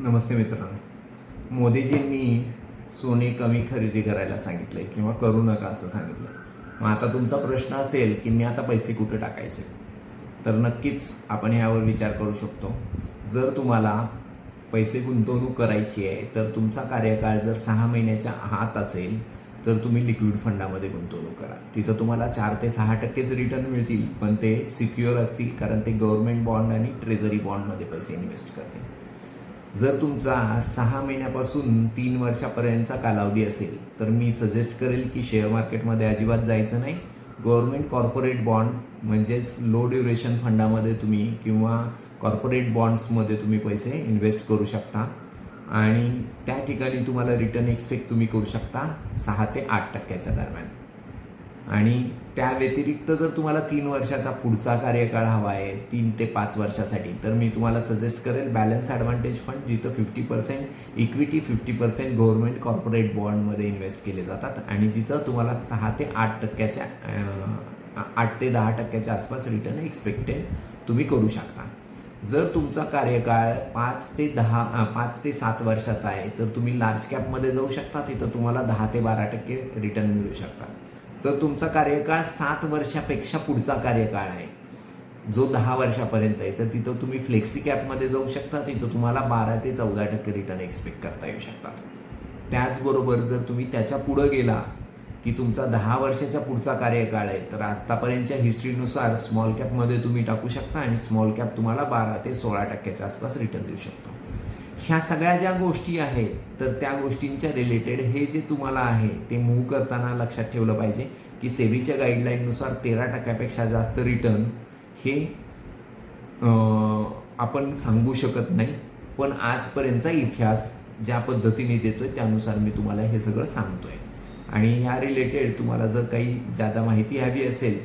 नमस्ते मित्रांनो. मोदीजींनी सोने कमी खरेदी करायला सांगितले किंवा करू नका असं सांगितलं. मग आता तुमचा प्रश्न असेल की मी आता पैसे कुठे टाकायचे, तर नक्कीच आपण यावर विचार करू शकतो. जर तुम्हाला पैसे गुंतवणूक करायची आहे तर तुमचा कार्यकाळ जर 6 महिन्याच्या आत असेल तर तुम्ही लिक्विड फंडामध्ये गुंतवणूक करा. तिथं तुम्हाला 4 ते 6% रिटर्न मिळतील, पण ते सिक्युअर असतील, कारण ते गव्हर्नमेंट बॉन्ड आणि ट्रेझरी बॉन्डमध्ये पैसे इन्व्हेस्ट करतील. जर तुमचा 6 महिन्यापासून 3 वर्षापर्यंतचा कालावधी असेल तर मी सजेस्ट करेल की शेअर मार्केटमध्ये अजिबात जायचं नाही. गव्हर्नमेंट कॉर्पोरेट बॉन्ड म्हणजेच लो ड्युरेशन फंडामध्ये तुम्ही किंवा कॉर्पोरेट बॉन्ड्समध्ये तुम्ही पैसे इन्व्हेस्ट करू शकता आणि त्या ठिकाणी तुम्हाला रिटर्न एक्सपेक्ट तुम्ही करू शकता 6 ते 8% दरम्यान. आणि त्या व्यतिरिक्त जर तुम्हाला 3 वर्षाचा पुढचा कार्यकाळ हवा आहे 3 ते 5 वर्षासाठी, तर मी तुम्हाला सजेस्ट करेल बॅलन्स ॲडव्हान्टेज फंड, जिथं 50% इक्विटी 50% गव्हर्नमेंट कॉर्पोरेट बॉन्डमध्ये इन्व्हेस्ट केले जातात आणि जिथं तुम्हाला 6 ते 8% 8 ते 10% आसपास रिटर्न एक्सपेक्टेड तुम्ही करू शकता. जर तुमचा कार्यकाळ 5 ते 7 वर्षाचा आहे तर तुम्ही लार्ज कॅपमध्ये जाऊ शकता, तिथं तुम्हाला 10 ते 12% रिटर्न मिळू शकतात. जर तुमचा कार्यकाळ 7 वर्षापेक्षा पुढचा कार्यकाळ आहे जो 10 वर्षापर्यंत आहे, तर तिथं तुम्ही फ्लेक्सी कॅपमध्ये जाऊ शकता, तिथं तुम्हाला 12 ते 14% रिटर्न एक्सपेक्ट करता येऊ शकतात. त्याचबरोबर जर तुम्ही त्याच्या पुढं गेला की तुमचा 10 वर्षाच्या पुढचा कार्यकाळ आहे, तर आत्तापर्यंतच्या हिस्ट्रीनुसार स्मॉल कॅपमध्ये तुम्ही टाकू शकता आणि स्मॉल कॅप तुम्हाला 12 ते 16% आसपास रिटर्न देऊ शकतो. ह्या सगळ्या ज्या गोष्टी आहेत तर त्या गोष्टींच्या रिलेटेड हे जे तुम्हाला आहे ते मूव्ह करताना लक्षात ठेवलं पाहिजे की सेबीच्या गाईडलाईननुसार 13%पेक्षा जास्त रिटर्न हे आपण सांगू शकत नाही, पण आजपर्यंतचा इतिहास ज्या पद्धतीने देतोय त्यानुसार मी तुम्हाला हे सगळं सांगतोय. आणि ह्या रिलेटेड तुम्हाला जर काही जादा माहिती हवी असेल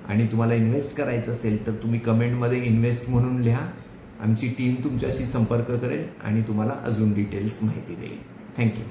आणि तुम्हाला इन्व्हेस्ट करायचं असेल तर तुम्ही कमेंटमध्ये इन्व्हेस्ट म्हणून लिहा. आमची टीम तुमच्याशी संपर्क करेल आणि तुम्हाला अजून डिटेल्स माहिती देईल. थँक्यू.